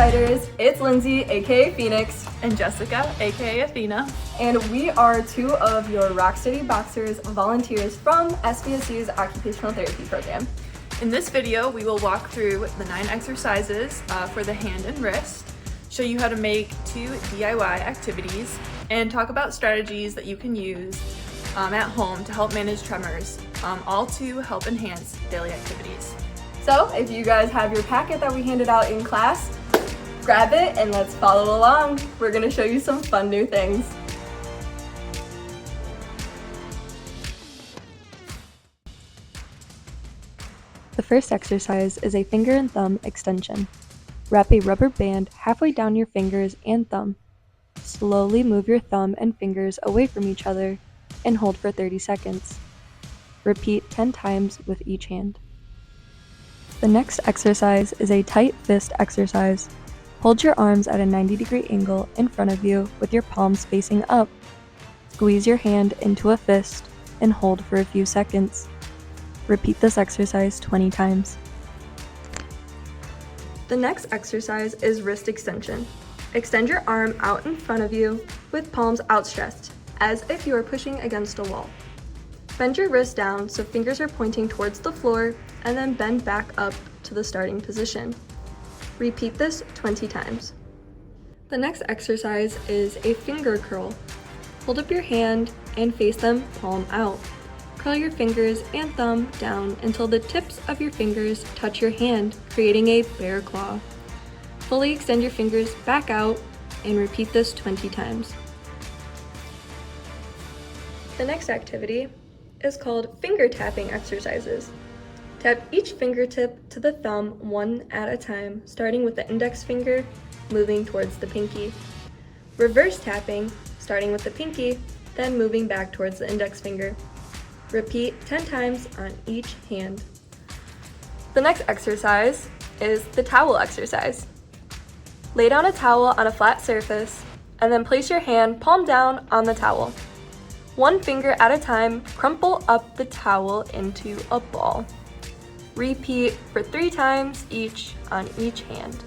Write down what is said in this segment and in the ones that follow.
fighters, it's Lindsay, aka Phoenix, and Jessica, aka Athena, and we are two of your Rock Steady Boxers volunteers from SVSU's Occupational Therapy program. In this video, we will walk through the 9 exercises for the hand and wrist, show you how to make 2 DIY activities, and talk about strategies that you can use at home to help manage tremors, all to help enhance daily activities. So if you guys have your packet that we handed out in class, grab it and let's follow along. We're gonna show you some fun new things. The first exercise is a finger and thumb extension. Wrap a rubber band halfway down your fingers and thumb. Slowly move your thumb and fingers away from each other and hold for 30 seconds. Repeat 10 times with each hand. The next exercise is a tight fist exercise. Hold your arms at a 90-degree angle in front of you with your palms facing up. Squeeze your hand into a fist and hold for a few seconds. Repeat this exercise 20 times. The next exercise is wrist extension. Extend your arm out in front of you with palms outstretched, as if you are pushing against a wall. Bend your wrist down so fingers are pointing towards the floor, and then bend back up to the starting position. Repeat this 20 times. The next exercise is a finger curl. Hold up your hand and face them palm out. Curl your fingers and thumb down until the tips of your fingers touch your hand, creating a bear claw. Fully extend your fingers back out and repeat this 20 times. The next activity is called finger tapping exercises. Tap each fingertip to the thumb one at a time, starting with the index finger, moving towards the pinky. Reverse tapping, starting with the pinky, then moving back towards the index finger. Repeat 10 times on each hand. The next exercise is the towel exercise. Lay down a towel on a flat surface, and then place your hand palm down on the towel. One finger at a time, crumple up the towel into a ball. Repeat for 3 times each on each hand.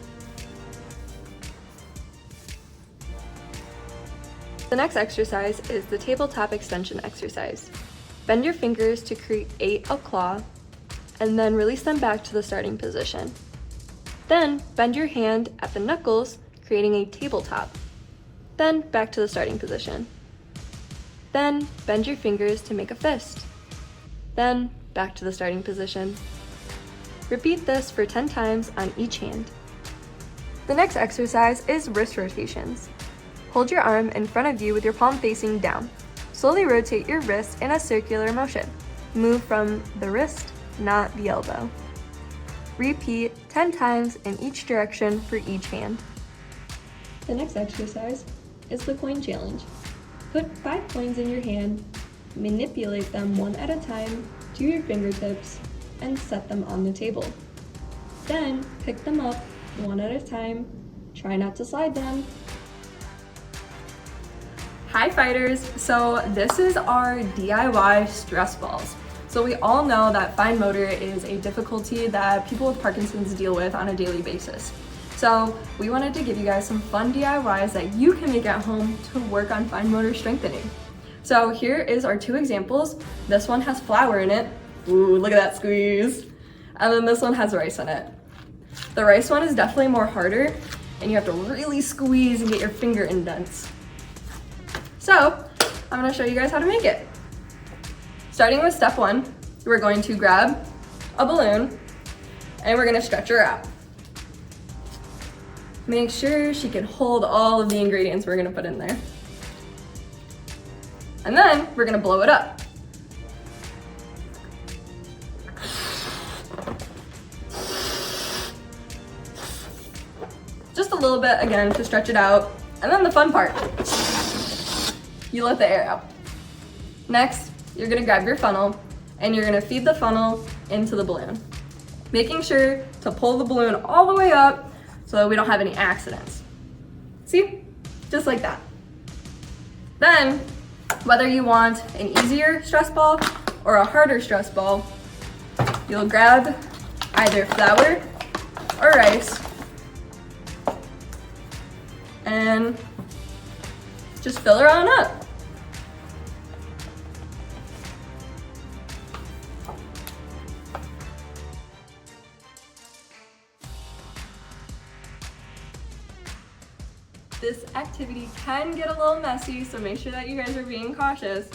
The next exercise is the tabletop extension exercise. Bend your fingers to create a claw, and then release them back to the starting position. Then bend your hand at the knuckles, creating a tabletop. Then back to the starting position. Then bend your fingers to make a fist. Then back to the starting position. Repeat this for 10 times on each hand. The next exercise is wrist rotations. Hold your arm in front of you with your palm facing down. Slowly rotate your wrist in a circular motion. Move from the wrist, not the elbow. Repeat 10 times in each direction for each hand. The next exercise is the coin challenge. Put 5 coins in your hand, manipulate them one at a time to your fingertips, and set them on the table. Then pick them up one at a time. Try not to slide them. Hi fighters! So this is our DIY stress balls. So we all know that fine motor is a difficulty that people with Parkinson's deal with on a daily basis. So we wanted to give you guys some fun DIYs that you can make at home to work on fine motor strengthening. So here is our 2 examples. This one has flour in it. Ooh, look at that squeeze. And then this one has rice in it. The rice one is definitely more harder, and you have to really squeeze and get your finger indents. So I'm gonna show you guys how to make it. Starting with step 1, we're going to grab a balloon and we're gonna stretch her out. Make sure she can hold all of the ingredients we're gonna put in there. And then we're gonna blow it up. Just a little bit again to stretch it out. And then the fun part, you let the air out. Next, you're gonna grab your funnel and you're gonna feed the funnel into the balloon, making sure to pull the balloon all the way up so that we don't have any accidents. See? Just like that. Then, whether you want an easier stress ball or a harder stress ball, you'll grab either flour or rice and just fill her on up. This activity can get a little messy, so make sure that you guys are being cautious.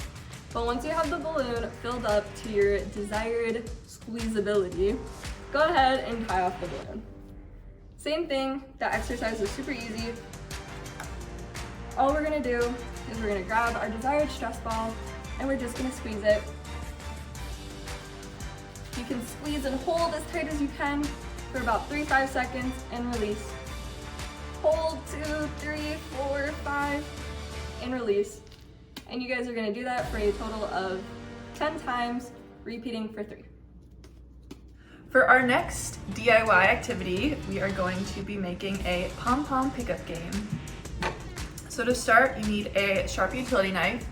But once you have the balloon filled up to your desired squeezability, go ahead and tie off the balloon. Same thing, that exercise is super easy. All we're gonna do is we're gonna grab our desired stress ball and we're just gonna squeeze it. You can squeeze and hold as tight as you can for about 3-5 seconds and release. Hold 2, 3, 4, 5, and release. And you guys are gonna do that for a total of 10 times, repeating for 3. For our next DIY activity, we are going to be making a pom-pom pickup game. So to start, you need a sharp utility knife.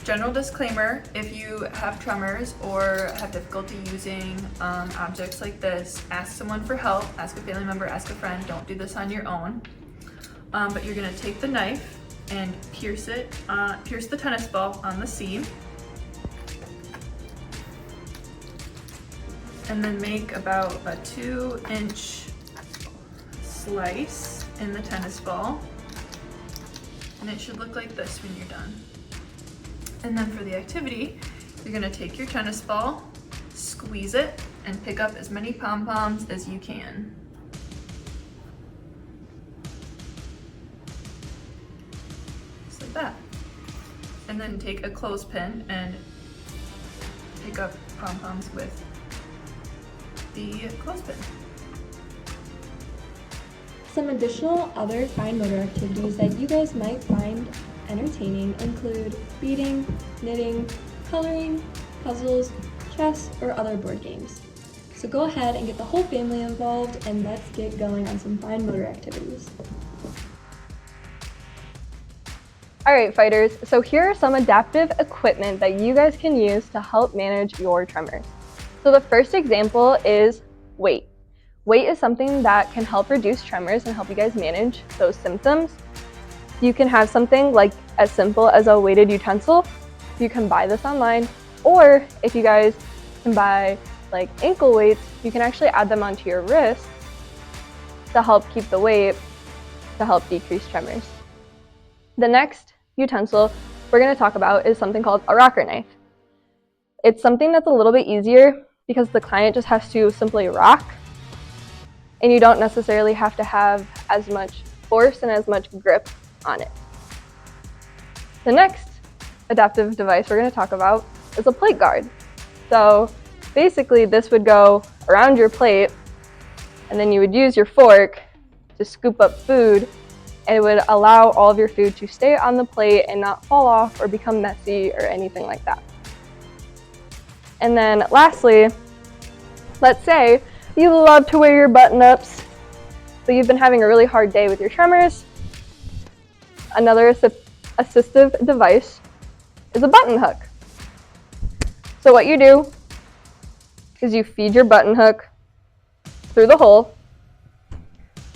General disclaimer, if you have tremors or have difficulty using objects like this, ask someone for help, ask a family member, ask a friend, don't do this on your own. But you're gonna take the knife and pierce the tennis ball on the seam. And then make about a 2-inch slice in the tennis ball. And it should look like this when you're done. And then for the activity, you're gonna take your tennis ball, squeeze it, and pick up as many pom-poms as you can. Just like that. And then take a clothespin and pick up pom-poms with the clothespin. Some additional other fine motor activities that you guys might find entertaining include beading, knitting, coloring, puzzles, chess, or other board games. So go ahead and get the whole family involved and let's get going on some fine motor activities. Alright fighters, so here are some adaptive equipment that you guys can use to help manage your tremors. So the first example is weight. Weight is something that can help reduce tremors and help you guys manage those symptoms. You can have something like as simple as a weighted utensil. You can buy this online, or if you guys can buy like ankle weights, you can actually add them onto your wrist to help keep the weight to help decrease tremors. The next utensil we're going to talk about is something called a rocker knife. It's something that's a little bit easier because the client just has to simply rock, and you don't necessarily have to have as much force and as much grip on it. The next adaptive device we're going to talk about is a plate guard. So basically this would go around your plate, and then you would use your fork to scoop up food, and it would allow all of your food to stay on the plate and not fall off or become messy or anything like that. And then lastly, let's say you love to wear your button-ups, but you've been having a really hard day with your tremors. Another assistive device is a button hook. So what you do is you feed your button hook through the hole,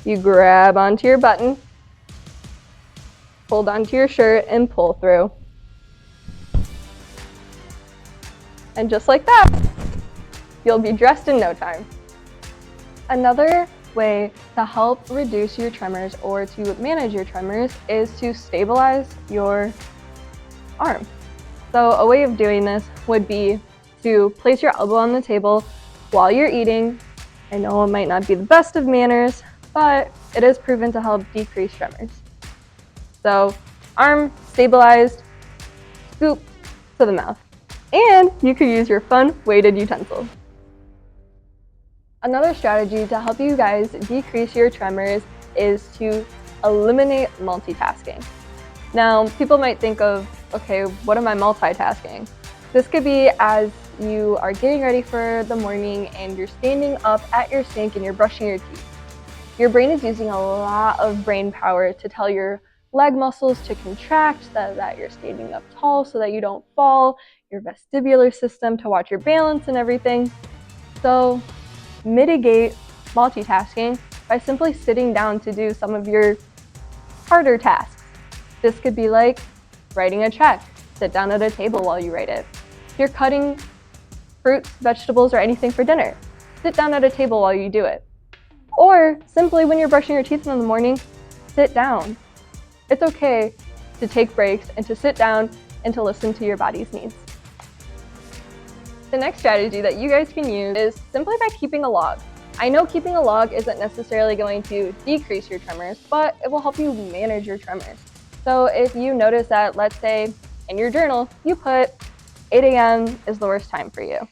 you grab onto your button, hold onto your shirt, and pull through. And just like that, you'll be dressed in no time. Another way to help reduce your tremors or to manage your tremors is to stabilize your arm. So a way of doing this would be to place your elbow on the table while you're eating. I know it might not be the best of manners, but it is proven to help decrease tremors. So arm stabilized, scoop to the mouth. And you could use your fun weighted utensil. Another strategy to help you guys decrease your tremors is to eliminate multitasking. Now, people might think of, okay, what am I multitasking? This could be as you are getting ready for the morning and you're standing up at your sink and you're brushing your teeth. Your brain is using a lot of brain power to tell your leg muscles to contract so that you're standing up tall so that you don't fall, your vestibular system to watch your balance and everything. So mitigate multitasking by simply sitting down to do some of your harder tasks. This could be like writing a check. Sit down at a table while you write it. If you're cutting fruits, vegetables, or anything for dinner, sit down at a table while you do it. Or simply when you're brushing your teeth in the morning, sit down. It's okay to take breaks and to sit down and to listen to your body's needs. The next strategy that you guys can use is simply by keeping a log. I know keeping a log isn't necessarily going to decrease your tremors, but it will help you manage your tremors. So if you notice that, let's say in your journal, you put 8 a.m. is the worst time for you.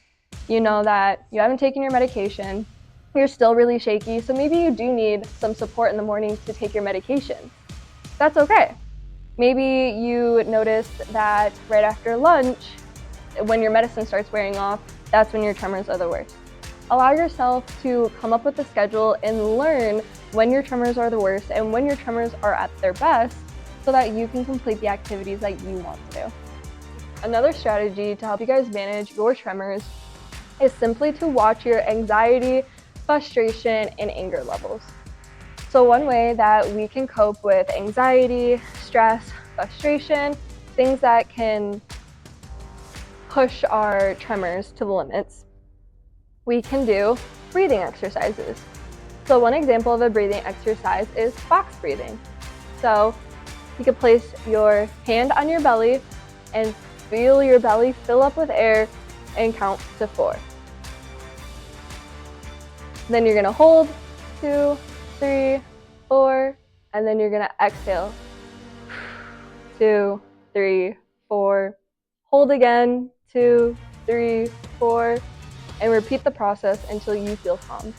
You know that you haven't taken your medication, you're still really shaky, so maybe you do need some support in the morning to take your medication. That's okay. Maybe you notice that right after lunch, when your medicine starts wearing off, that's when your tremors are the worst. Allow yourself to come up with a schedule and learn when your tremors are the worst and when your tremors are at their best so that you can complete the activities that you want to do. Another strategy to help you guys manage your tremors is simply to watch your anxiety, frustration, and anger levels. So one way that we can cope with anxiety, stress, frustration, things that can push our tremors to the limits, we can do breathing exercises. So one example of a breathing exercise is box breathing. So you can place your hand on your belly and feel your belly fill up with air and count to 4. Then you're gonna hold 2, 3, 4, and then you're gonna exhale 2, 3, 4. Hold again 2, 3, 4, and repeat the process until you feel calm.